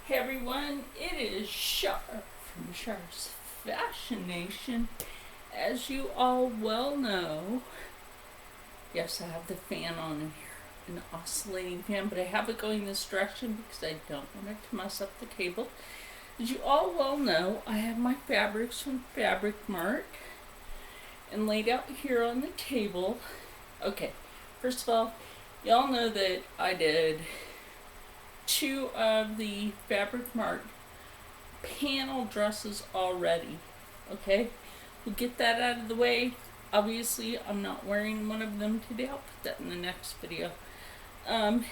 Hey everyone, it is Char from Char's Fashion Nation. As you all well know, yes, I have the fan on in here, an oscillating fan, but I have it going this direction because I don't want it to mess up the table. As you all well know, I have my fabrics from Fabric Mart and laid out here on the table. Okay, first of all, y'all know that I did two of the Fabric Mart panel dresses already. Okay, we'll get that out of the way. Obviously, I'm not wearing one of them today. I'll put that in the next video. And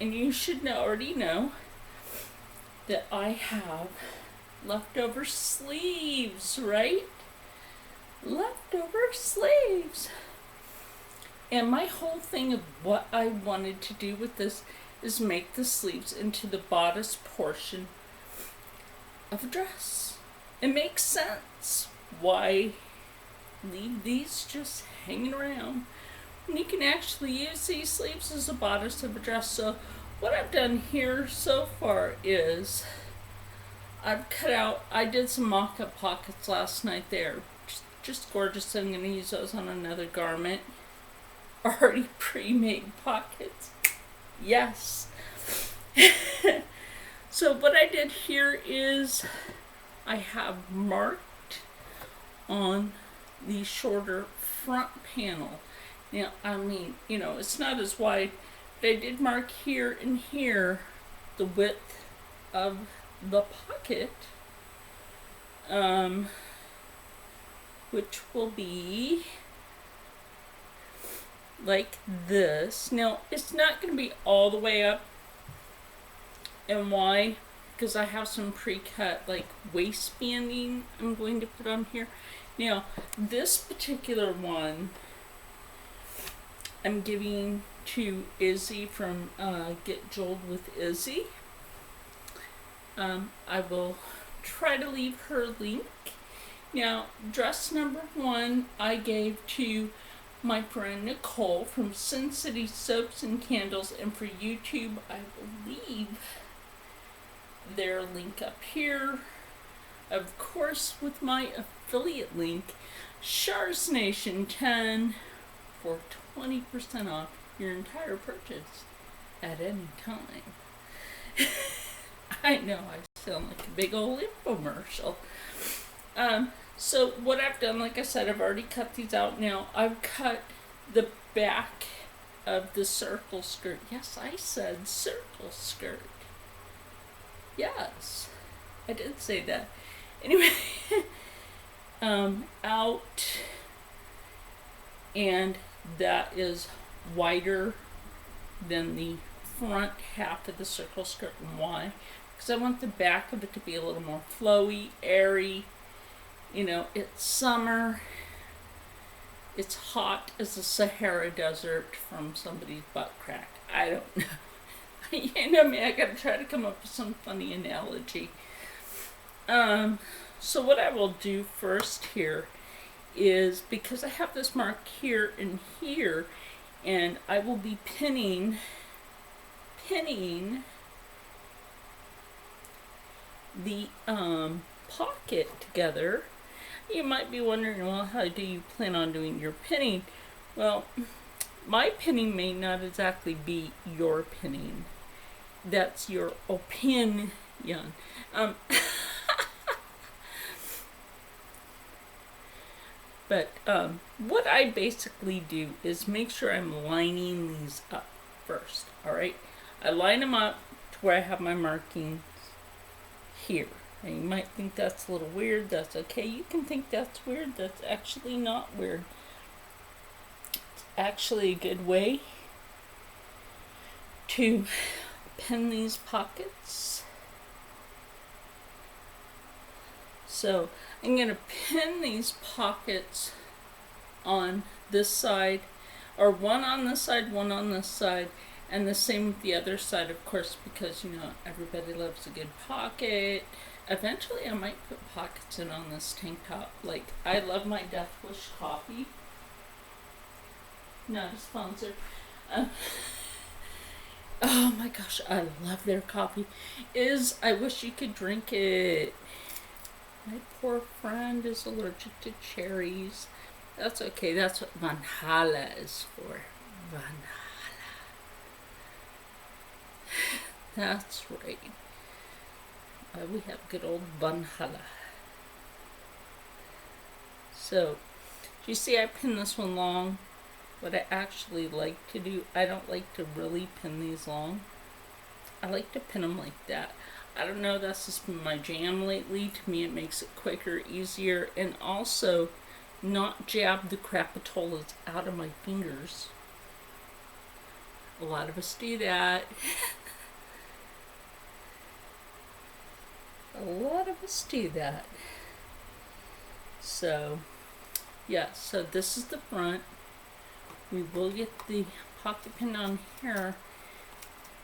you should already know that I have leftover sleeves, right? Leftover sleeves. And my whole thing of what I wanted to do with this is make the sleeves into the bodice portion of a dress. It makes sense. Why leave these just hanging around when you can actually use these sleeves as a bodice of a dress? So what I've done here so far is I've cut out, I did some mock-up pockets last night there. Just gorgeous. I'm going to use those on another garment. Already pre-made pockets. Yes. So what I did here is I have marked on the shorter front panel. Now, I mean, it's not as wide, but I did mark here and here the width of the pocket, which will be like this. Now, it's not going to be all the way up. And why? Because I have some pre-cut like waistbanding I'm going to put on here. Now, this particular one I'm giving to Izzy from Get Joeled with Izzy. I will try to leave her link. Now, dress number 1 I gave to my friend Nicole from Sin City Soaps and Candles, and for YouTube I will leave their link up here, of course, with my affiliate link, Char's Nation 10, for 20% off your entire purchase at any time. I know I sound like a big old infomercial. So what I've done, like I said, I've already cut these out. Now I've cut the back of the circle skirt. Yes, I said circle skirt. Yes, I did say that. Anyway, out, and that is wider than the front half of the circle skirt. And why? Because I want the back of it to be a little more flowy, airy. It's summer. It's hot as the Sahara Desert from somebody's butt crack. I don't know. I gotta try to come up with some funny analogy. So what I will do first here is, because I have this mark here and here, and I will be pinning the pocket together. You might be wondering, well, how do you plan on doing your pinning? Well, my pinning may not exactly be your pinning. That's your opinion. But what I basically do is make sure I'm lining these up first. Alright? I line them up to where I have my markings here. And you might think that's a little weird. That's okay. You can think that's weird. That's actually not weird. It's actually a good way to pin these pockets. So I'm going to pin these pockets on this side, or one on this side, one on this side, and the same with the other side, of course, because everybody loves a good pocket. Eventually I might put pockets in on this tank top. Like, I love my Death Wish coffee. Not a sponsor. Oh my gosh, I love their coffee. I wish you could drink it. My poor friend is allergic to cherries. That's okay. That's what Vanhala is for. Vanhala. That's right. We have good old Vanhala. So, do you see I pinned this one long? What I actually like to do, I don't like to really pin these long. I like to pin them like that. I don't know, that's just been my jam lately. To me, it makes it quicker, easier, and also not jab the crapitolas out of my fingers. A lot of us do that. A lot of us do that. So, yeah, so this is the front. We will get the pocket pin on here.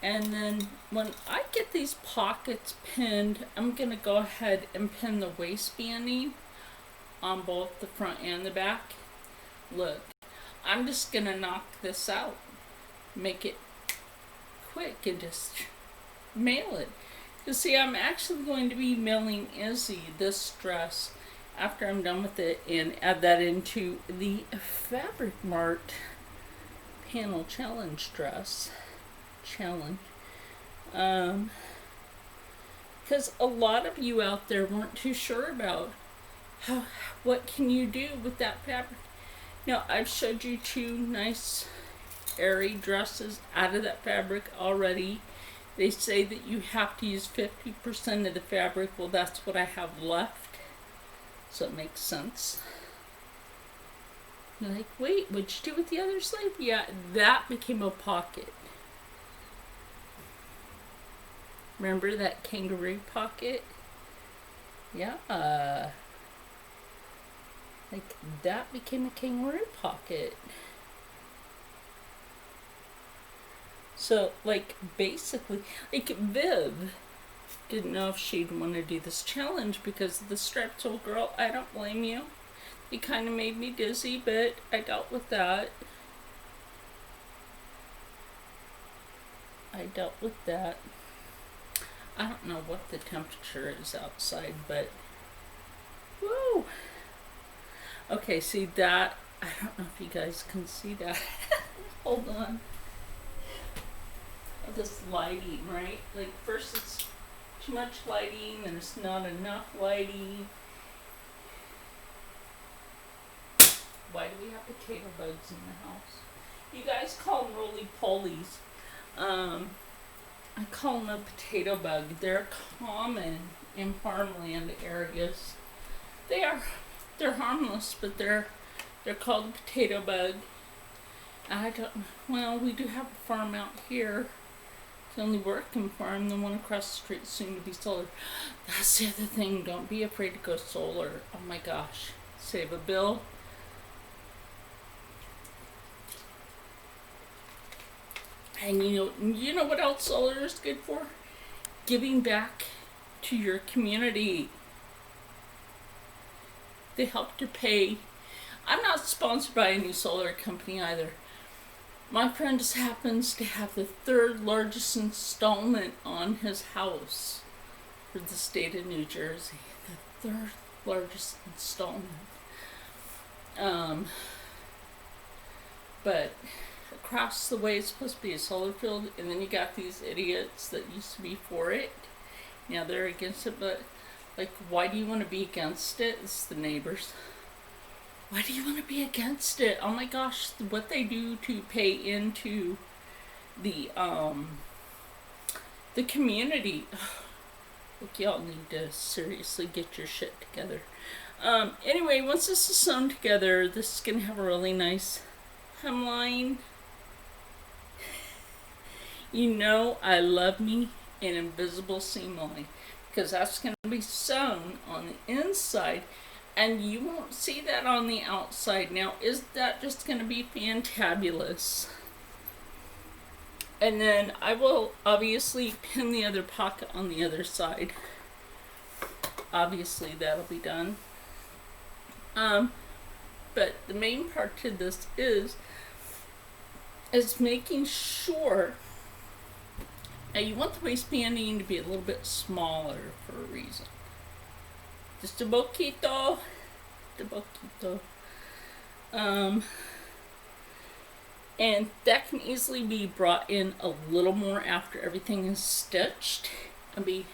And then when I get these pockets pinned, I'm going to go ahead and pin the waistbanding on both the front and the back. Look, I'm just going to knock this out. Make it quick and just mail it. You see, I'm actually going to be mailing Izzy this dress after I'm done with it and add that into the Fabric Mart panel challenge dress. Challenge. Because a lot of you out there weren't too sure about what can you do with that fabric. Now, I've showed you two nice airy dresses out of that fabric already. They say that you have to use 50% of the fabric. Well, that's what I have left. So it makes sense. You're like, wait, what'd you do with the other sleeve? Yeah, that became a pocket. Remember that kangaroo pocket? Yeah. Like, that became a kangaroo pocket. So, like, basically, like, Viv didn't know if she'd want to do this challenge because of the striped old girl. I don't blame you. It kind of made me dizzy, but I dealt with that. I don't know what the temperature is outside, but woo! Okay, see that? I don't know if you guys can see that. Hold on. This lighting, right? Like, first it's too much lighting, and it's not enough lighting. Why do we have potato bugs in the house? You guys call them roly-polies. I call them a potato bug. They're common in farmland areas. They're harmless, but they're called a potato bug. We do have a farm out here. It's the only working farm. The one across the street soon to be solar. That's the other thing. Don't be afraid to go solar. Oh my gosh. Save a bill. And you know what else solar is good for? Giving back to your community. They help to pay. I'm not sponsored by any solar company either. My friend just happens to have the third largest installment on his house for the state of New Jersey. The third largest installment. But across the way it's supposed to be a solar field, and then you got these idiots that used to be for it. Now they're against it, but like, why do you want to be against it? It's the neighbors. Why do you want to be against it? Oh my gosh, what they do to pay into the community. Look, y'all need to seriously get your shit together. Anyway, once this is sewn together, this is gonna have a really nice hemline. You know I love me an invisible seam line, because that's going to be sewn on the inside and you won't see that on the outside. Now, is that just going to be fantabulous? And then I will obviously pin the other pocket on the other side. Obviously that'll be done. But the main part to this is making sure Now you want the waistbanding to be a little bit smaller for a reason. Just a poquito. A poquito. And that can easily be brought in a little more after everything is stitched and be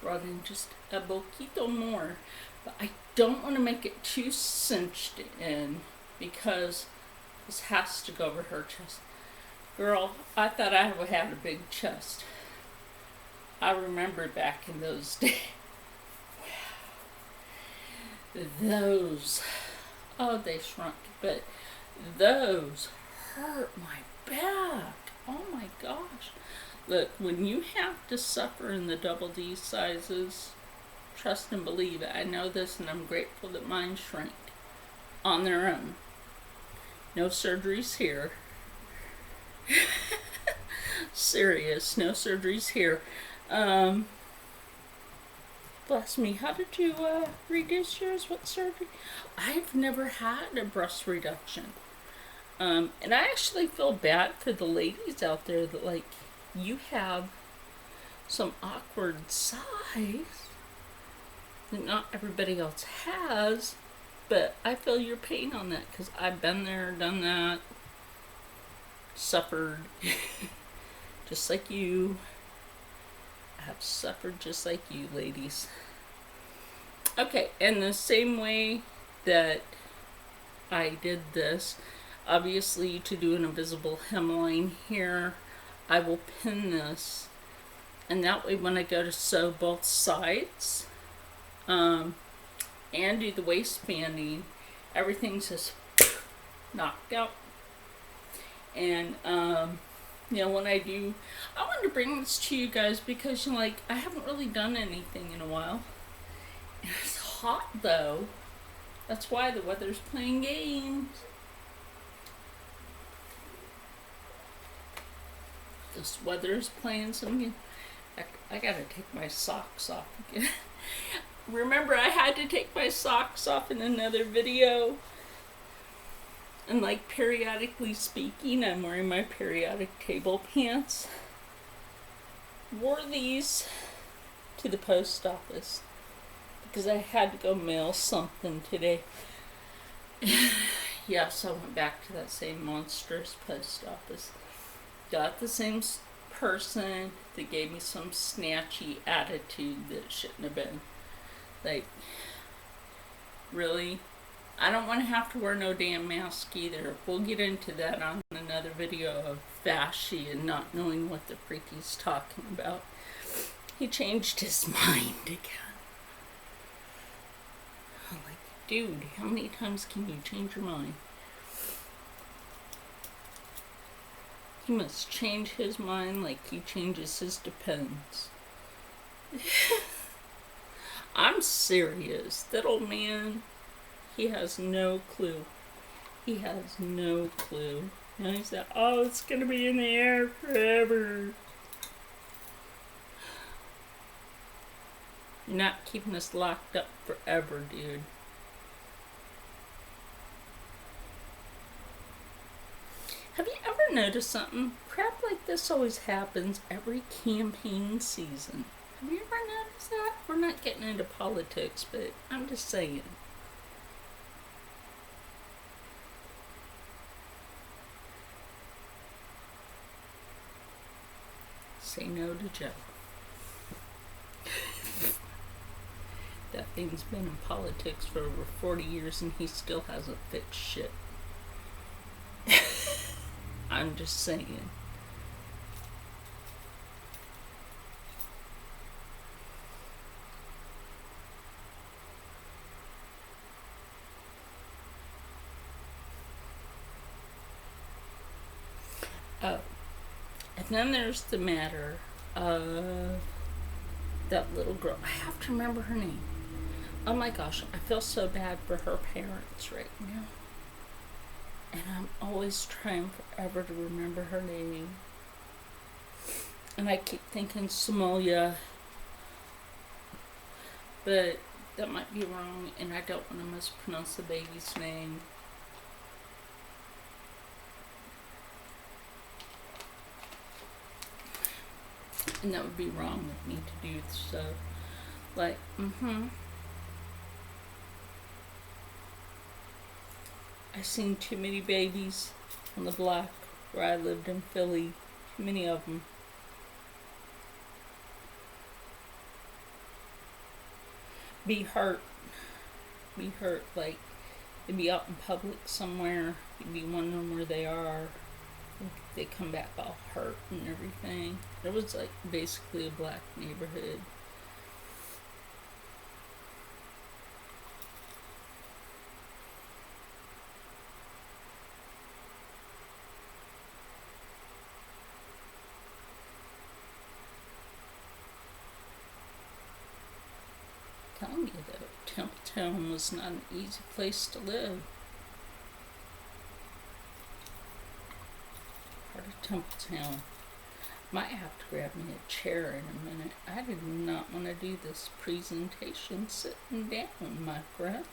brought in just a poquito more. But I don't want to make it too cinched in because this has to go over her chest. Girl, I thought I had a big chest. I remember back in those days. Those, oh, they shrunk, but those hurt my back. Oh my gosh. Look, when you have to suffer in the double D sizes, trust and believe it. I know this and I'm grateful that mine shrank on their own. No surgeries here. Serious, no surgeries here. Bless me, how did you reduce yours? What surgery? I've never had a breast reduction. And I actually feel bad for the ladies out there that, like, you have some awkward size that not everybody else has, but I feel your pain on that because I've been there, done that, suffered just like you. I have suffered just like you, ladies. Okay, and the same way that I did this, obviously to do an invisible hemline here, I will pin this, and that way when I go to sew both sides and do the waistbanding, everything's just knocked out. And you know, when I wanted to bring this to you guys because, you know, like, I haven't really done anything in a while. And it's hot though. That's why the weather's playing games. This weather's playing some games. I gotta take my socks off again. Remember, I had to take my socks off in another video. And, like, periodically speaking, I'm wearing my periodic table pants. Wore these to the post office because I had to go mail something today. Yes, I went back to that same monstrous post office. Got the same person that gave me some snatchy attitude that shouldn't have been. Like, really? I don't want to have to wear no damn mask either. We'll get into that on another video of Fashy and not knowing what the freak he's talking about. He changed his mind again. I'm like, dude, how many times can you change your mind? He must change his mind like he changes his depends. I'm serious. That old man, he has no clue. He has no clue. Now he's like, oh, it's gonna be in the air forever. You're not keeping us locked up forever, dude. Have you ever noticed something? Crap like this always happens every campaign season. Have you ever noticed that? We're not getting into politics, but I'm just saying. Say no to Joe. That thing's been in politics for over 40 years and he still hasn't fixed shit. I'm just saying. Oh, and then there's the matter of that little girl. I have to remember her name. Oh my gosh, I feel so bad for her parents right now. And I'm always trying forever to remember her name. And I keep thinking Somalia. But that might be wrong, and I don't want to mispronounce the baby's name. And that would be wrong of me to do so. Like, I seen too many babies on the block where I lived in Philly. Too many of them. Be hurt. Be hurt. Like, they'd be out in public somewhere. You'd be wondering where they are. They come back all hurt and everything. It was like basically a black neighborhood. Telling you though, Templetown was not an easy place to live. Part of Templetown. Might have to grab me a chair in a minute. I did not want to do this presentation sitting down, my friend.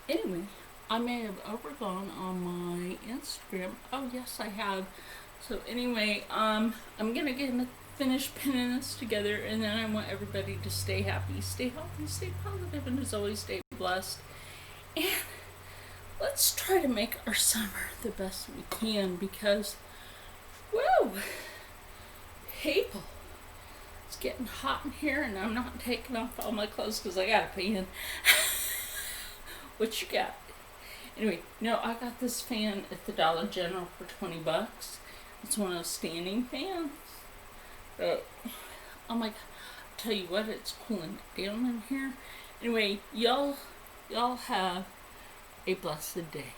Anyway, I may have overgone on my Instagram. Oh yes, I have. So anyway, I'm gonna finish pinning this together, and then I want everybody to stay happy, stay healthy, stay positive, and as always, stay blessed. And let's try to make our summer the best we can, because, whoa, people, it's getting hot in here, and I'm not taking off all my clothes because I gotta pee in. What you got? Anyway, I got this fan at the Dollar General for $20. It's one of those standing fans. Oh my god, tell you what, it's cooling down in here. Anyway, y'all have a blessed day.